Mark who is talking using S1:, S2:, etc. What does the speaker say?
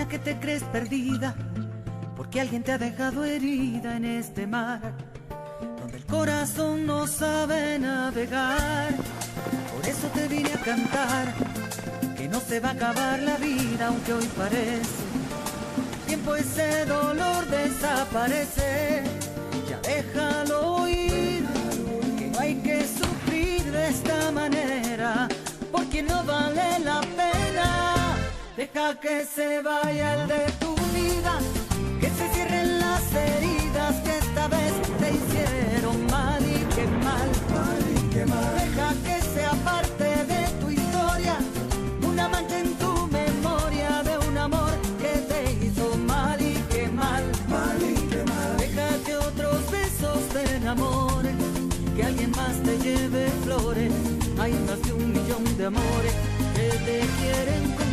S1: Ahora que te crees perdida, porque alguien te ha dejado herida en este mar, donde el corazón no sabe navegar. Por eso te vine a cantar, que no se va a acabar la vida, aunque hoy parece tiempo ese dolor desaparece. Ya déjalo ir, que no hay que sufrir de esta manera, porque no vale la pena. Deja que se vaya el de tu vida, que se cierren las heridas que esta vez te hicieron mal y qué mal, mal y qué mal. Deja que sea parte de tu historia, una mancha en tu memoria de un amor que te hizo mal y qué mal, mal y qué mal. Déjate otros besos de amor, que alguien más te lleve flores. Hay más de 1 millón de amores que te quieren.